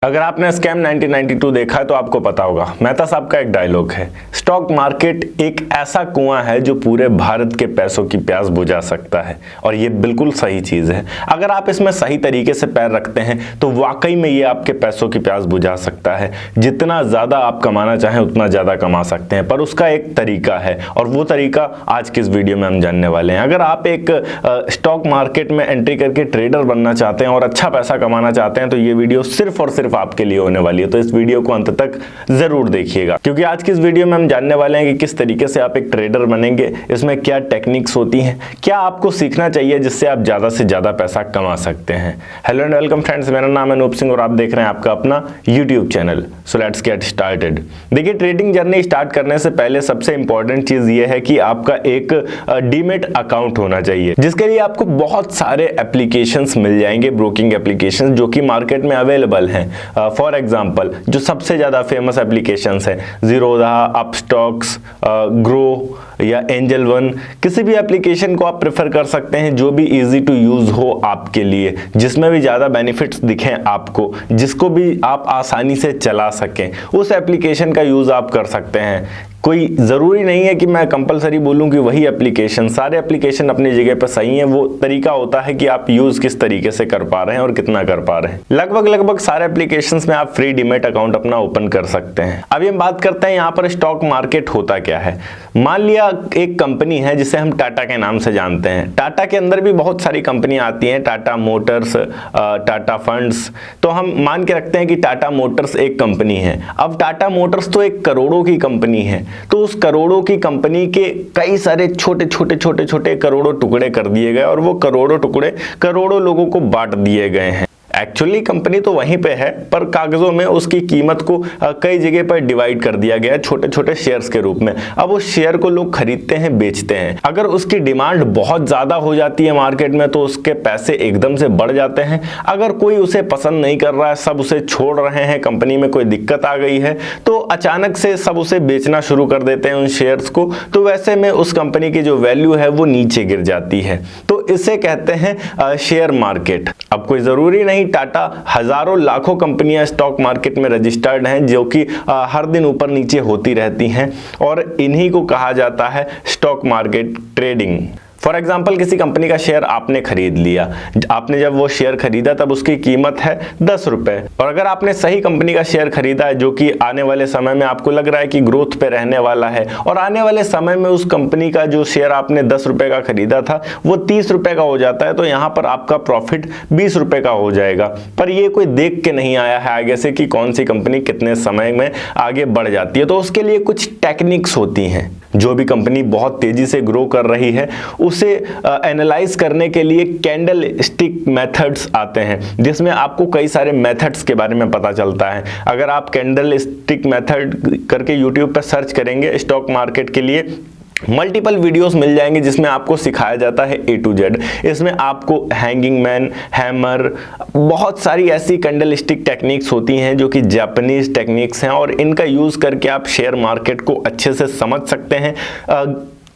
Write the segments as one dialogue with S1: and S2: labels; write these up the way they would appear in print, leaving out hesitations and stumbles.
S1: अगर आपने स्कैम 1992 देखा है तो आपको पता होगा। मेहता साहब का एक डायलॉग है, स्टॉक मार्केट एक ऐसा कुआं है जो पूरे भारत के पैसों की प्यास बुझा सकता है। और ये बिल्कुल सही चीज है। अगर आप इसमें सही तरीके से पैर रखते हैं तो वाकई में ये आपके पैसों की प्यास बुझा सकता है। जितना ज्यादा आप कमाना चाहें उतना ज्यादा कमा सकते हैं, पर उसका एक तरीका है और वो तरीका आज की इस वीडियो में हम जानने वाले हैं। अगर आप एक स्टॉक मार्केट में एंट्री करके ट्रेडर बनना चाहते हैं और अच्छा पैसा कमाना चाहते हैं तो ये वीडियो सिर्फ और सिर्फ आपके लिए होने वाली है। तो इस वीडियो को अंत तक जरूर देखिएगा, क्योंकि आज की इस वीडियो में हम जानने वाले हैं कि किस तरीके से आप एक ट्रेडर बनेंगे, इसमें क्या टेक्निक्स होती हैं, क्या आपको सीखना चाहिए जिससे आप ज्यादा से ज्यादा पैसा कमा सकते हैं। हेलो एंड वेलकम फ्रेंड्स, मेरा नाम है अनूप सिंह और आप देख रहे हैं आपका अपना YouTube channel. So let's get started. देखिए, ट्रेडिंग जर्नी स्टार्ट करने से पहले सबसे इंपॉर्टेंट चीज ये है कि आपका एक डीमेट अकाउंट होना चाहिए, जिसके लिए आपको बहुत सारे एप्लीकेशंस मिल जाएंगे, ब्रोकिंग एप्लीकेशंस जो कि मार्केट में अवेलेबल हैं। फॉर एग्जाम्पल जो सबसे ज्यादा फेमस एप्लीकेशंस है, जीरोधा, अपस्टॉक्स, ग्रो या एंजल वन, किसी भी एप्लीकेशन को आप प्रेफर कर सकते हैं जो भी इजी टू यूज हो आपके लिए, जिसमें भी ज्यादा बेनिफिट्स दिखें आपको, जिसको भी आप आसानी से चला सकें, उस एप्लीकेशन का यूज आप कर सकते हैं। कोई ज़रूरी नहीं है कि मैं कंपलसरी बोलूं कि वही एप्लीकेशन, सारे एप्लीकेशन अपनी जगह पर सही हैं। वो तरीका होता है कि आप यूज़ किस तरीके से कर पा रहे हैं और कितना कर पा रहे हैं। लगभग सारे एप्लीकेशंस में आप फ्री डीमेट अकाउंट अपना ओपन कर सकते हैं। अभी हम बात करते हैं यहाँ पर स्टॉक मार्केट होता क्या है। मान लिया एक कंपनी है जिसे हम टाटा के नाम से जानते हैं। टाटा के अंदर भी बहुत सारी कंपनियां आती हैं, टाटा मोटर्स, टाटा फंड्स। तो हम मान के रखते हैं कि टाटा मोटर्स एक कंपनी है। अब टाटा मोटर्स तो एक करोड़ों की कंपनी है, तो उस करोड़ों की कंपनी के कई सारे छोटे करोड़ों टुकड़े कर दिए गए और वो करोड़ों टुकड़े करोड़ों लोगों को बांट दिए गए हैं। एक्चुअली कंपनी तो वहीं पे है, पर कागजों में उसकी कीमत को कई जगह पर डिवाइड कर दिया गया है छोटे शेयर्स के रूप में। अब उस शेयर को लोग खरीदते हैं, बेचते हैं। अगर उसकी डिमांड बहुत ज्यादा हो जाती है मार्केट में तो उसके पैसे एकदम से बढ़ जाते हैं। अगर कोई उसे पसंद नहीं कर रहा है, सब उसे छोड़ रहे हैं, कंपनी में कोई दिक्कत आ गई है, तो अचानक से सब उसे बेचना शुरू कर देते हैं उन शेयर्स को। तो वैसे में उस कंपनी की जो वैल्यू है वो नीचे गिर जाती है। तो इसे कहते हैं शेयर मार्केट। अब कोई जरूरी नहीं, टाटा हजारों लाखों कंपनियां स्टॉक मार्केट में रजिस्टर्ड हैं जो कि हर दिन ऊपर नीचे होती रहती हैं और इन्हीं को कहा जाता है stock market trading. For example किसी कंपनी का शेयर आपने खरीद लिया, आपने जब वो शेयर खरीदा तब उसकी कीमत है 10 रुपए, और अगर आपने सही कंपनी का शेयर खरीदा है जो कि आने वाले समय में आपको लग रहा है कि ग्रोथ पे रहने वाला है और आने वाले समय में उस कंपनी का जो शेयर आपने 10 रुपए का खरीदा था वो 30 रुपए का हो जाता है, तो यहाँ पर आपका प्रॉफिट 20 रुपए का हो जाएगा। पर ये कोई देख के नहीं आया है आगे से कि कौन सी कंपनी कितने समय में आगे बढ़ जाती है। तो उसके लिए कुछ टेक्निक्स होती हैं। जो भी कंपनी बहुत तेजी से ग्रो कर रही है उसे एनालाइज करने के लिए कैंडल स्टिक मेथड्स आते हैं, जिसमें आपको कई सारे मेथड्स के बारे में पता चलता है। अगर आप कैंडल स्टिक मेथड करके यूट्यूब पर सर्च करेंगे स्टॉक मार्केट के लिए, मल्टीपल वीडियोस मिल जाएंगे जिसमें आपको सिखाया जाता है A to Z। इसमें आपको हैंगिंग मैन, हैमर, बहुत सारी ऐसी कैंडल स्टिक टेक्निक्स होती हैं जो कि जापानीज टेक्निक्स हैं और इनका यूज करके आप शेयर मार्केट को अच्छे से समझ सकते हैं।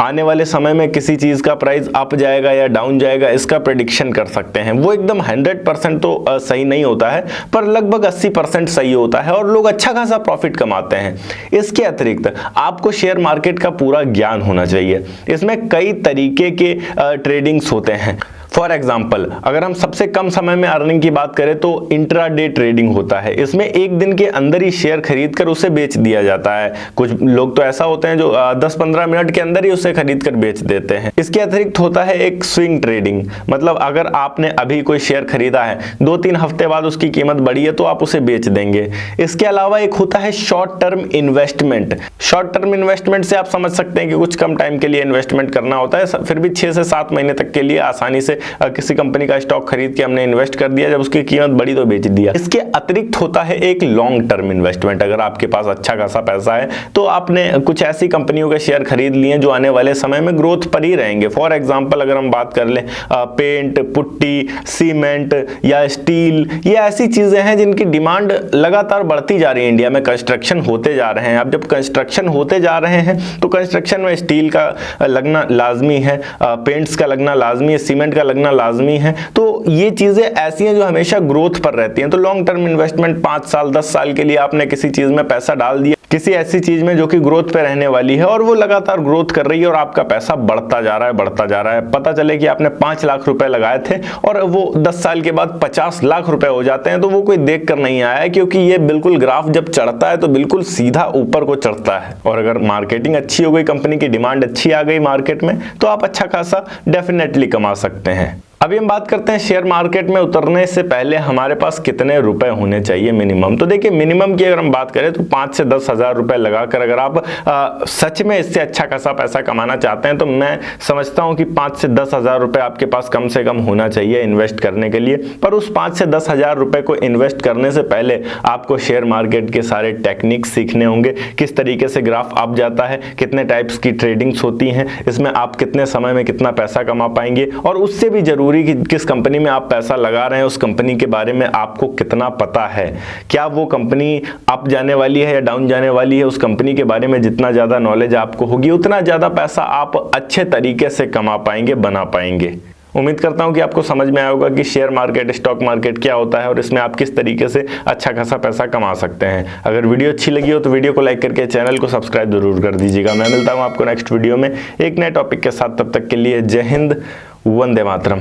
S1: आने वाले समय में किसी चीज का प्राइस अप जाएगा या डाउन जाएगा इसका प्रेडिक्शन कर सकते हैं। वो एकदम 100% तो सही नहीं होता है, पर लगभग 80% सही होता है और लोग अच्छा खासा प्रॉफिट कमाते हैं। इसके अतिरिक्त आपको शेयर मार्केट का पूरा ज्ञान होना चाहिए। इसमें कई तरीके के ट्रेडिंग्स होते हैं। फॉर एग्जाम्पल अगर हम सबसे कम समय में अर्निंग की बात करें तो इंट्राडे ट्रेडिंग होता है। इसमें एक दिन के अंदर ही शेयर खरीद कर उसे बेच दिया जाता है। कुछ लोग तो ऐसा होते हैं जो 10-15 मिनट के अंदर ही उसे खरीद कर बेच देते हैं। इसके अतिरिक्त होता है एक स्विंग ट्रेडिंग, मतलब अगर आपने अभी कोई शेयर खरीदा है, 2-3 हफ्ते बाद उसकी कीमत बढ़ी है तो आप उसे बेच देंगे। इसके अलावा एक होता है short term investment. Short term investment से आप समझ सकते हैं कि कुछ कम टाइम के लिए इन्वेस्टमेंट करना होता है, फिर भी 6 से 7 महीने तक के लिए आसानी से किसी कंपनी का स्टॉक खरीद के हमने इन्वेस्ट कर दिया, जब उसकी कीमत बढ़ी तो बेच दिया। इसके अतिरिक्त होता है एक लॉन्ग टर्म इन्वेस्टमेंट। अगर आपके पास अच्छा खासा पैसा है तो आपने कुछ ऐसी कंपनियों के शेयर खरीद लिए जो आने वाले समय में ग्रोथ पर ही रहेंगे। फॉर एग्जांपल अगर हम बात कर लें पेंट, पुट्टी, सीमेंट या स्टील, ये ऐसी चीजें हैं जिनकी डिमांड लगातार बढ़ती जा रही है। इंडिया में कंस्ट्रक्शन होते जा रहे हैं। अब जब कंस्ट्रक्शन होते जा रहे हैं तो कंस्ट्रक्शन में स्टील का लगना लाजमी है, पेंट्स का लगना लाजमी है, सीमेंट का लगना लाजमी है। तो ये चीज़ें ऐसी हैं जो हमेशा ग्रोथ पर रहती हैं। तो लॉन्ग टर्म इन्वेस्टमेंट 5 साल 10 साल के लिए आपने किसी चीज़ में पैसा डाल दिया, किसी ऐसी चीज में जो कि ग्रोथ पे रहने वाली है और वो लगातार ग्रोथ कर रही है और आपका पैसा बढ़ता जा रहा है बढ़ता जा रहा है। पता चले कि आपने 5 लाख रुपए लगाए थे और वो 10 साल के बाद 50 लाख रुपए हो जाते हैं, तो वो कोई देख कर नहीं आया है, क्योंकि ये बिल्कुल ग्राफ जब चढ़ता है तो बिल्कुल सीधा ऊपर को चढ़ता है। और अगर मार्केटिंग अच्छी हो गई, कंपनी की डिमांड अच्छी आ गई मार्केट में, तो आप अच्छा खासा डेफिनेटली कमा सकते हैं। अभी हम बात करते हैं शेयर मार्केट में उतरने से पहले हमारे पास कितने रुपए होने चाहिए मिनिमम। तो देखिए, मिनिमम की अगर हम बात करें तो 5 से 10 हजार रुपए लगाकर अगर आप सच में इससे अच्छा खासा पैसा कमाना चाहते हैं, तो मैं समझता हूं कि 5 से 10 हजार रुपए आपके पास कम से कम होना चाहिए इन्वेस्ट करने के लिए। पर उस 5 से 10 हजार रुपए को इन्वेस्ट करने से पहले आपको शेयर मार्केट के सारे टेक्निक्स सीखने होंगे, किस तरीके से ग्राफ अप जाता है, कितने टाइप्स की ट्रेडिंग्स होती हैं, इसमें आप कितने समय में कितना पैसा कमा पाएंगे, और उससे भी जरूरी कि किस कंपनी में आप पैसा लगा रहे हैं उस कंपनी के बारे में आपको कितना पता है। क्या वो कंपनी अप जाने वाली है या डाउन जाने वाली है, उस कंपनी के बारे में जितना ज़्यादा नॉलेज आपको होगी उतना ज़्यादा पैसा आप अच्छे तरीके से कमा पाएंगे, बना पाएंगे। उम्मीद करता हूं कि आपको समझ में आया होगा कि शेयर मार्केट, स्टॉक मार्केट क्या होता है और इसमें आप किस तरीके से अच्छा खासा पैसा कमा सकते हैं। अगर वीडियो अच्छी लगी हो तो वीडियो को लाइक करके चैनल को सब्सक्राइब जरूर कर दीजिएगा। मैं मिलता हूं आपको नेक्स्ट वीडियो में एक नए टॉपिक के साथ। तब तक के लिए जय हिंद, वंदे मातरम।